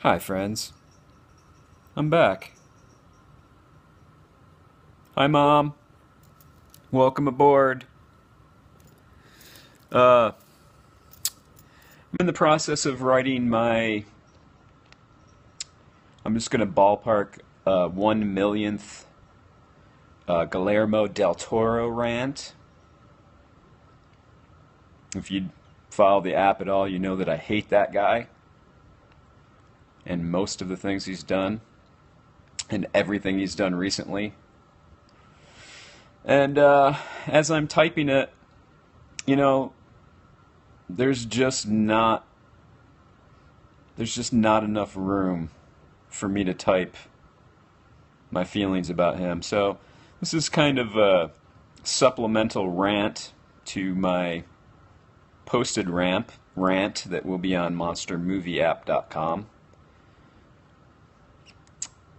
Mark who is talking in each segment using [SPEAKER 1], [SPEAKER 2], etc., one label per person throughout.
[SPEAKER 1] Hi, friends. I'm back. Hi, Mom. Welcome aboard. I'm in the process of writing my. I'm just going to ballpark 1 millionth Guillermo del Toro rant. If you follow the app at all, you know that I hate that guy and most of the things he's done and everything he's done recently. And as I'm typing it, you know, there's just not there's just not enough room for me to type my feelings about him. So this is kind of a supplemental rant to my posted rant that will be on monstermovieapp.com.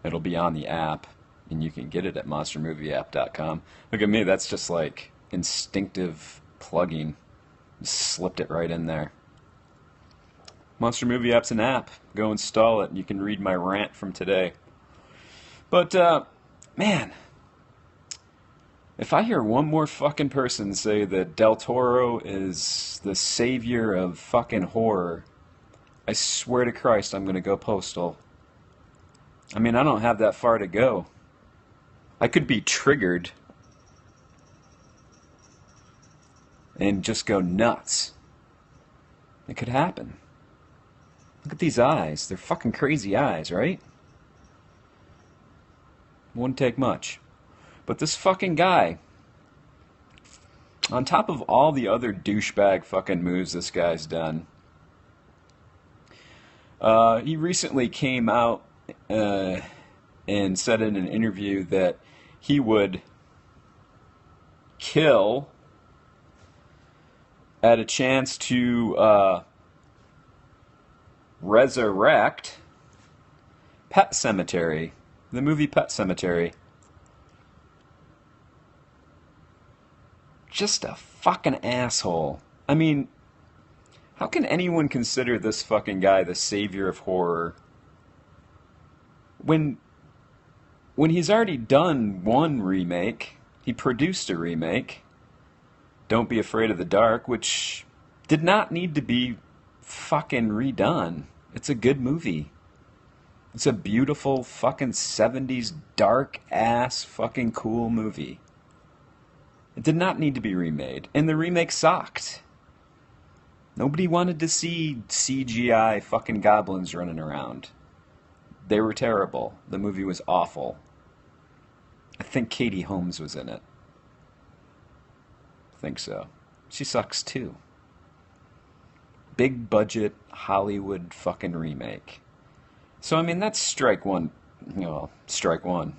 [SPEAKER 1] It'll be on the app, and you can get it at monstermovieapp.com. Look at me, that's just like instinctive plugging. Just slipped it right in there. Monster Movie App's an app. Go install it, and you can read my rant from today. But, man, if I hear one more fucking person say that Del Toro is the savior of fucking horror, I swear to Christ I'm gonna go postal. I mean, I don't have that far to go. I could be triggered and just go nuts. It could happen. Look at these eyes. They're fucking crazy eyes, right? Wouldn't take much. But this fucking guy, on top of all the other douchebag fucking moves this guy's done, he recently came out and said in an interview that he would kill at a chance to resurrect Pet Sematary, the movie Pet Sematary. Just a fucking asshole. I mean, how can anyone consider this fucking guy the savior of horror when he's already done one remake? He produced a remake, Don't Be Afraid of the Dark, which did not need to be fucking redone. It's a good movie. It's a beautiful fucking 70s dark ass fucking cool movie. It did not need to be remade, and the remake sucked. Nobody wanted to see CGI fucking goblins running around. They were terrible. The movie was awful. I think Katie Holmes was in it. I think so. She sucks too. Big budget Hollywood fucking remake. So, I mean, that's strike one. Well, strike one.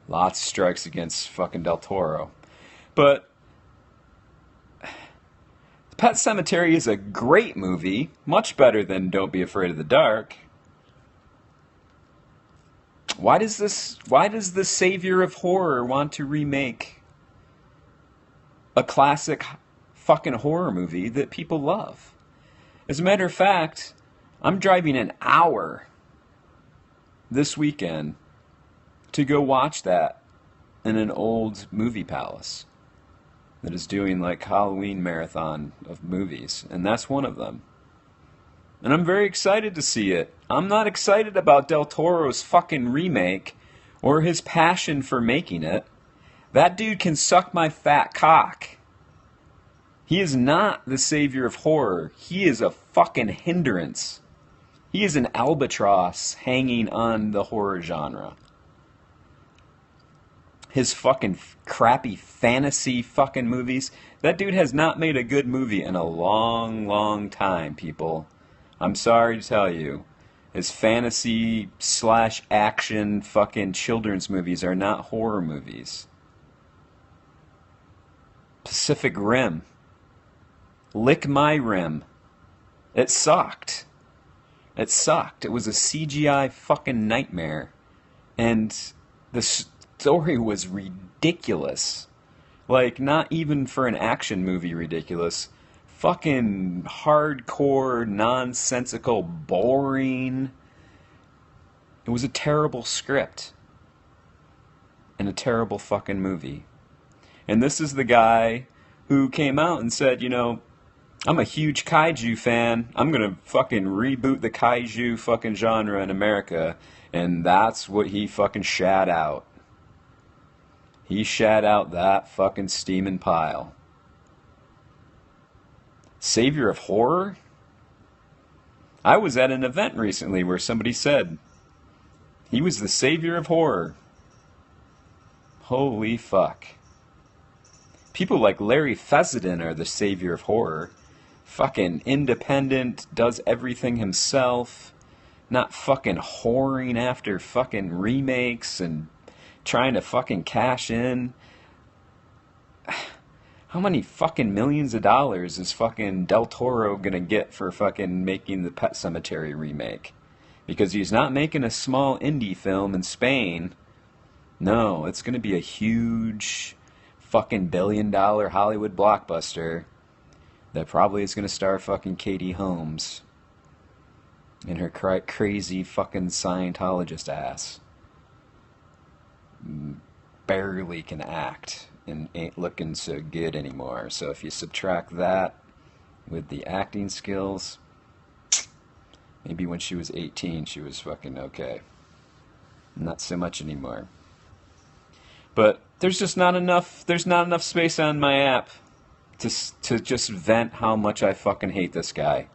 [SPEAKER 1] Lots of strikes against fucking Del Toro. But Pet Sematary is a great movie. Much better than Don't Be Afraid of the Dark. Why does the savior of horror want to remake a classic fucking horror movie that people love? As a matter of fact, I'm driving an hour this weekend to go watch that in an old movie palace that is doing like Halloween marathon of movies, and that's one of them. And I'm very excited to see it. I'm not excited about Del Toro's fucking remake or his passion for making it. That dude can suck my fat cock. He is not the savior of horror. He is a fucking hindrance. He is an albatross hanging on the horror genre. His fucking crappy fantasy fucking movies. That dude has not made a good movie in a long, long time, people. I'm sorry to tell you. His fantasy slash action fucking children's movies are not horror movies. Pacific Rim. Lick My Rim. It sucked. It sucked. It was a CGI fucking nightmare. And the story was ridiculous. Like, not even for an action movie ridiculous. fucking hardcore, nonsensical, boring. It was a terrible script and a terrible fucking movie. And this is the guy who came out and said, you know, I'm a huge kaiju fan. I'm gonna fucking reboot the kaiju fucking genre in America. And that's what he fucking shat out. He shat out that fucking steaming pile. Savior of horror? I was at an event recently where somebody said he was the savior of horror. Holy fuck. People like Larry Fessenden are the savior of horror. Fucking independent, does everything himself. Not fucking whoring after fucking remakes and trying to fucking cash in. How many fucking millions of dollars is fucking Del Toro gonna get for fucking making the Pet Sematary remake? Because he's not making a small indie film in Spain. No, it's gonna be a huge fucking billion-dollar Hollywood blockbuster that probably is gonna star fucking Katie Holmes and her crazy fucking Scientologist ass. Barely can act and ain't looking so good anymore. So if you subtract that with the acting skills, maybe when she was 18 she was fucking okay. Not so much anymore. But there's not enough space on my app to just vent how much I fucking hate this guy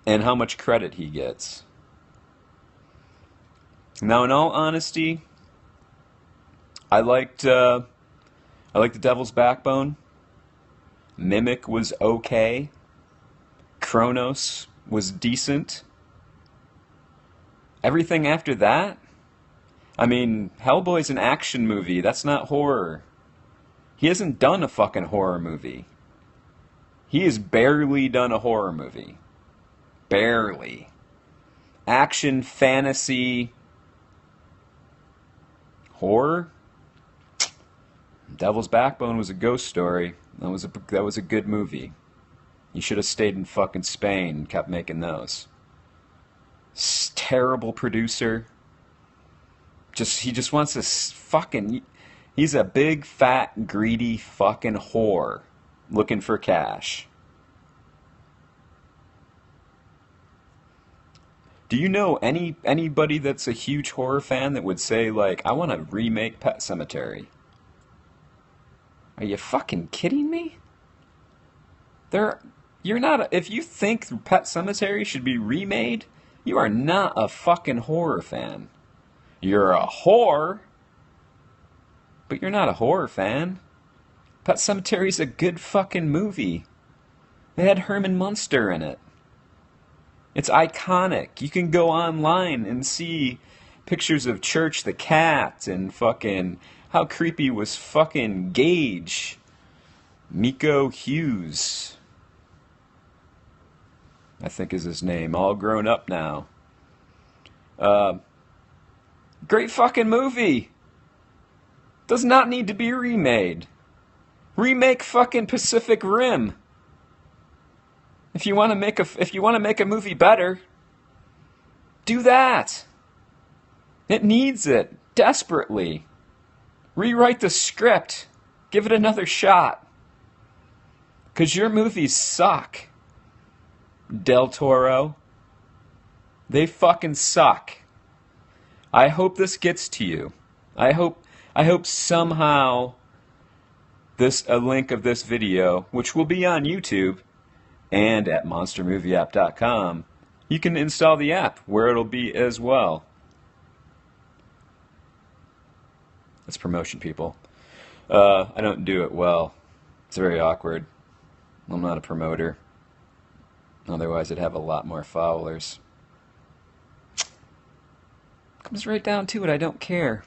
[SPEAKER 1] and how much credit he gets. Now, in all honesty, I liked The Devil's Backbone. Mimic was okay. Kronos was decent. Everything after that, I mean, Hellboy's an action movie. That's not horror. He hasn't done a fucking horror movie. He has barely done a horror movie. Barely. Action, fantasy, horror? Devil's Backbone was a ghost story. That was a good movie. You should have stayed in fucking Spain and kept making those. Terrible producer. He just wants to fucking... He's a big, fat, greedy fucking whore looking for cash. Do you know anybody that's a huge horror fan that would say, like, I want to remake Pet Sematary? Are you fucking kidding me? You're not... If you think Pet Sematary should be remade, you are not a fucking horror fan. You're a whore, but you're not a horror fan. Pet Sematary's a good fucking movie. It had Herman Munster in it. It's iconic. You can go online and see pictures of Church the Cat and fucking... How creepy was fucking Gage? Miko Hughes, I think is his name. All grown up now. Great fucking movie. Does not need to be remade. Remake fucking Pacific Rim. If you want to make a movie better, do that. It needs it desperately. Rewrite the script. Give it another shot. 'Cause your movies suck. Del Toro. They fucking suck. I hope this gets to you. I hope somehow a link of this video, which will be on YouTube and at monstermovieapp.com, you can install the app where it'll be as well. That's promotion, people. I don't do it well. It's very awkward. I'm not a promoter. Otherwise, I'd have a lot more followers. Comes right down to it. I don't care.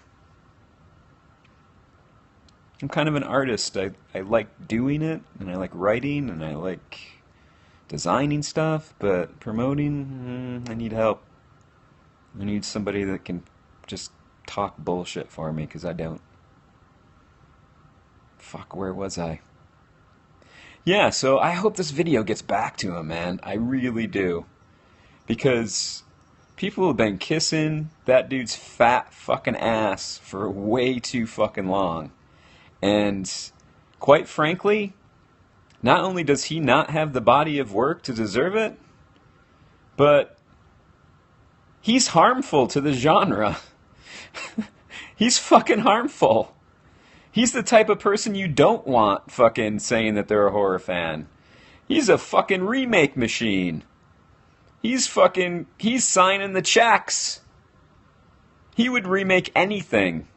[SPEAKER 1] I'm kind of an artist. I like doing it, and I like writing, and I like designing stuff, but promoting, I need help. I need somebody that can just talk bullshit for me, because I don't. Fuck, where was I? Yeah, so I hope this video gets back to him, man. I really do. Because people have been kissing that dude's fat fucking ass for way too fucking long. And quite frankly, not only does he not have the body of work to deserve it, but he's harmful to the genre. He's fucking harmful. He's the type of person you don't want fucking saying that they're a horror fan. He's a fucking remake machine. He's signing the checks. He would remake anything.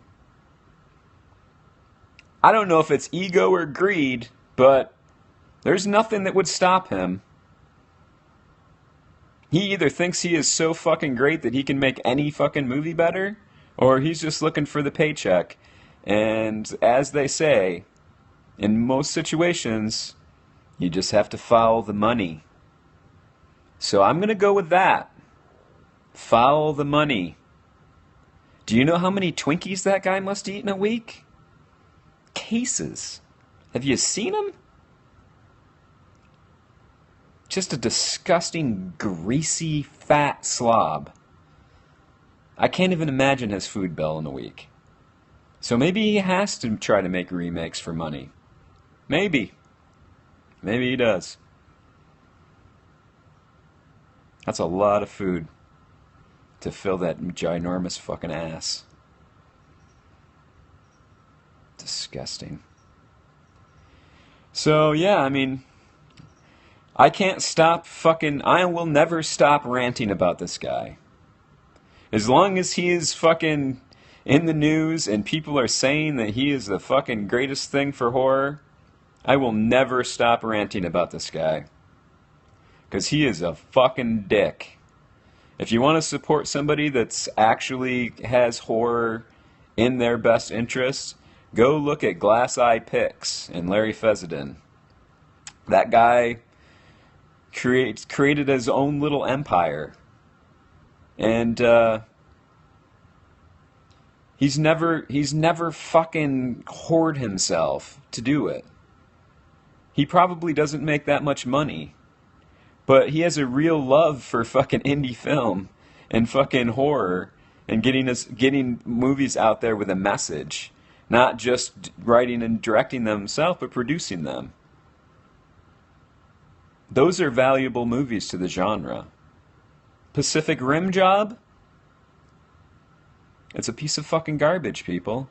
[SPEAKER 1] I don't know if it's ego or greed, but there's nothing that would stop him. He either thinks he is so fucking great that he can make any fucking movie better, or he's just looking for the paycheck. And as they say, in most situations, you just have to follow the money. So I'm going to go with that. Follow the money. Do you know how many Twinkies that guy must eat in a week? Cases. Have you seen him? Just a disgusting, greasy, fat slob. I can't even imagine his food bill in a week. So maybe he has to try to make remakes for money. Maybe. Maybe he does. That's a lot of food to fill that ginormous fucking ass. Disgusting. So, yeah, I mean, I will never stop ranting about this guy. As long as he is fucking in the news and people are saying that he is the fucking greatest thing for horror, I will never stop ranting about this guy. Because he is a fucking dick. If you want to support somebody that's actually has horror in their best interest, go look at Glass Eye Pix and Larry Fessenden. That guy created his own little empire. And he's never fucking whored himself to do it. He probably doesn't make that much money. But he has a real love for fucking indie film and fucking horror and getting movies out there with a message. Not just writing and directing them himself, but producing them. Those are valuable movies to the genre. Pacific Rim Job? It's a piece of fucking garbage, people.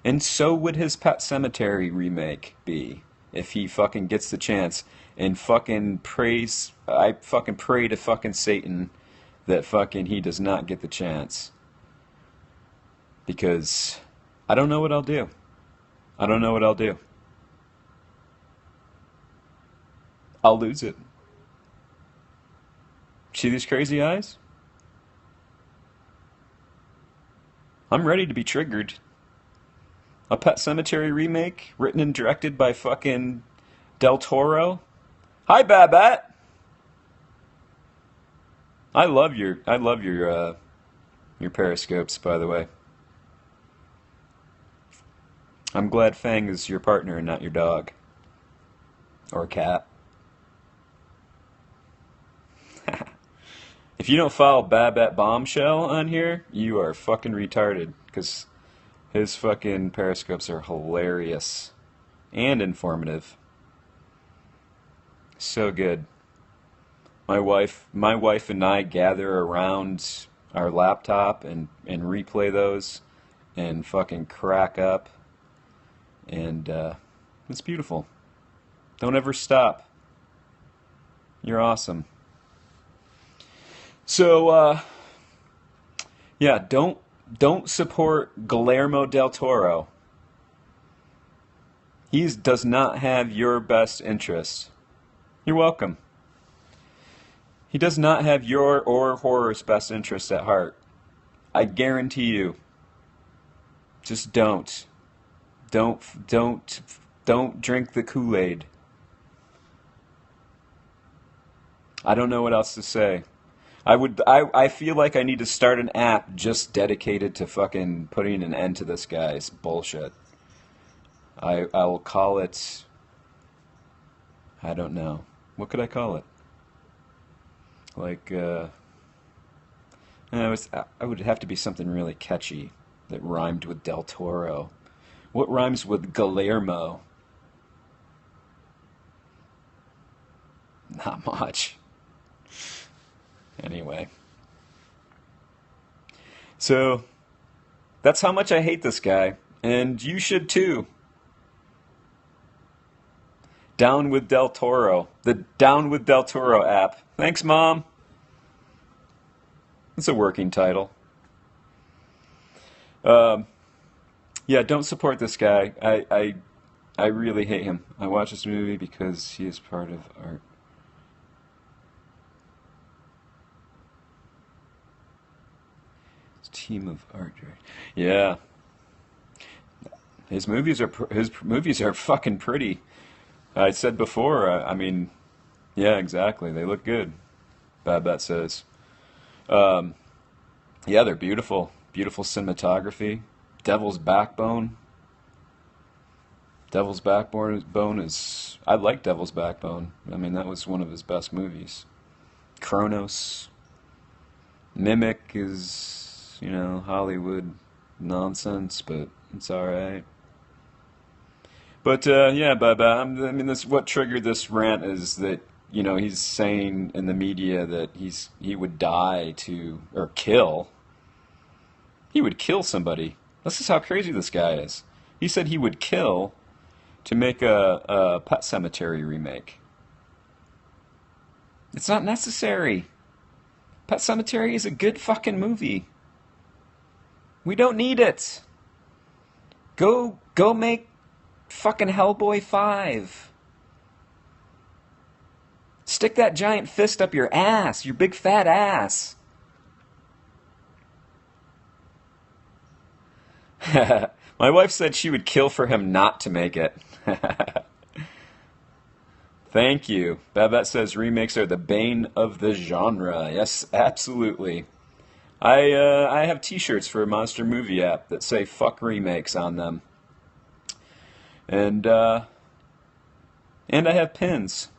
[SPEAKER 1] And so would his Pet Sematary remake be, if he fucking gets the chance. And fucking I fucking pray to fucking Satan that fucking he does not get the chance. Because I don't know what I'll do. I don't know what I'll do. I'll lose it. See these crazy eyes? I'm ready to be triggered. A Pet Sematary remake, written and directed by fucking Del Toro. Hi, Babette. I love your periscopes, by the way. I'm glad Fang is your partner and not your dog. Or cat. If you don't follow Babette Bombshell on here, you are fucking retarded. Because his fucking periscopes are hilarious. And informative. So good. My wife and I gather around our laptop and replay those and fucking crack up. And it's beautiful. Don't ever stop. You're awesome. So, yeah, don't support Guillermo del Toro. He does not have your best interest. You're welcome. He does not have your or horror's best interest at heart. I guarantee you. Just don't. Don't drink the Kool-Aid. I don't know what else to say. I feel like I need to start an app just dedicated to fucking putting an end to this guy's bullshit. I'll call it I don't know. What could I call it? Like, I would have to be something really catchy that rhymed with Del Toro. What rhymes with Guillermo? Not much. Anyway. So, that's how much I hate this guy. And you should too. Down with Del Toro. The Down with Del Toro app. Thanks, Mom. It's a working title. Yeah, don't support this guy. I really hate him. I watch this movie because he is part of art. It's a team of art directors. Yeah, his movies are fucking pretty. I said before. I mean, yeah, exactly. They look good. Babette says. Yeah, they're beautiful. Beautiful cinematography. Devil's Backbone. Devil's Backbone is. I like Devil's Backbone. I mean, that was one of his best movies. Kronos. Mimic is, Hollywood nonsense, but it's alright. But, yeah, I mean, what triggered this rant is that, he's saying in the media that he would die or kill. He would kill somebody. This is how crazy this guy is. He said he would kill to make a Pet Sematary remake. It's not necessary. Pet Sematary is a good fucking movie. We don't need it. Go make fucking Hellboy 5. Stick that giant fist up your ass, your big fat ass. My wife said she would kill for him not to make it. Thank you. Babette says remakes are the bane of the genre. Yes, absolutely. I have T-shirts for a Monster Movie app that say "fuck remakes" on them, and I have pins.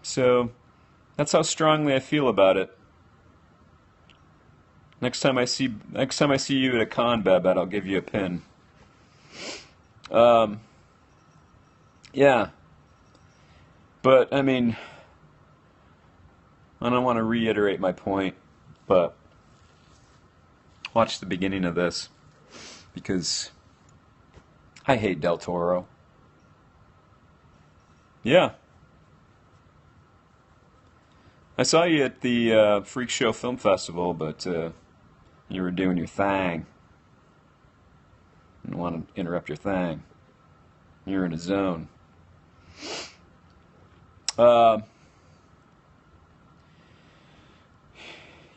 [SPEAKER 1] So that's how strongly I feel about it. Next time I see you at a con, Babette, I'll give you a pin. Yeah. But, I mean, I don't want to reiterate my point, but watch the beginning of this, because I hate Del Toro. Yeah. I saw you at the Freak Show Film Festival, but you were doing your thing. I didn't want to interrupt your thing. You're in a zone. Yeah,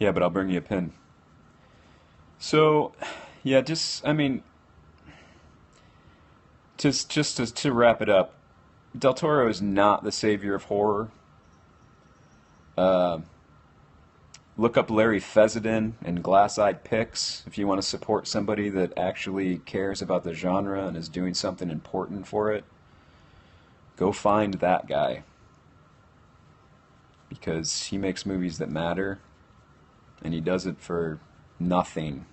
[SPEAKER 1] but I'll bring you a pin. So, yeah, to wrap it up, Del Toro is not the savior of horror. Look up Larry Fessenden and Glass-Eyed Picks if you want to support somebody that actually cares about the genre and is doing something important for it. Go find that guy. Because he makes movies that matter, and he does it for nothing.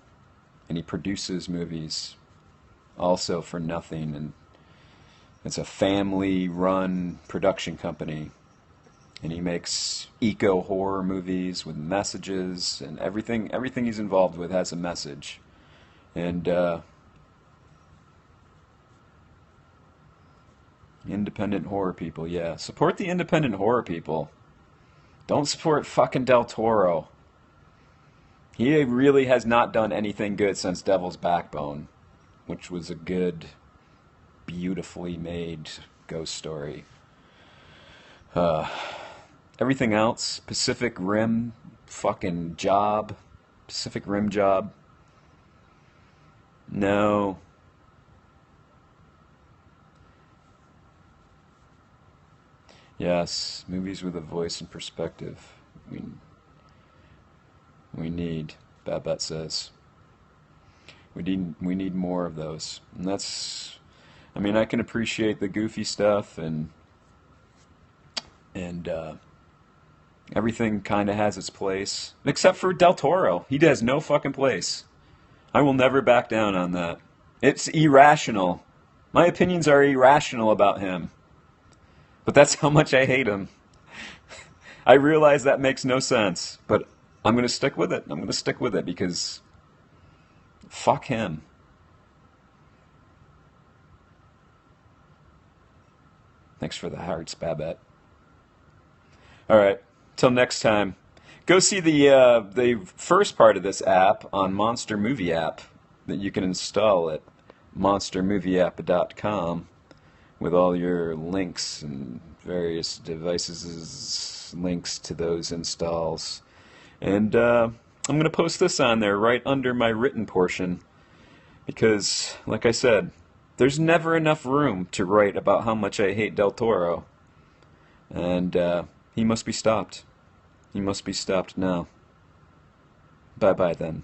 [SPEAKER 1] And he produces movies also for nothing, and it's a family-run production company. And he makes eco-horror movies with messages, and everything he's involved with has a message. And independent horror people, yeah. Support the independent horror people. Don't support fucking Del Toro. He really has not done anything good since Devil's Backbone, which was a good, beautifully made ghost story. Everything else, Pacific Rim Job, no. Yes, movies with a voice and perspective. We need, Babette says. We need more of those. And that's, I can appreciate the goofy stuff and And everything kind of has its place. Except for Del Toro. He has no fucking place. I will never back down on that. It's irrational. My opinions are irrational about him. But that's how much I hate him. I realize that makes no sense, but I'm going to stick with it. I'm going to stick with it because fuck him. Thanks for the hearts, Babette. All right, till next time. Go see the first part of this app on Monster Movie App that you can install at monstermovieapp.com with all your links and various devices, links to those installs. And I'm going to post this on there right under my written portion because, like I said, there's never enough room to write about how much I hate Del Toro. And he must be stopped. He must be stopped now. Bye-bye then.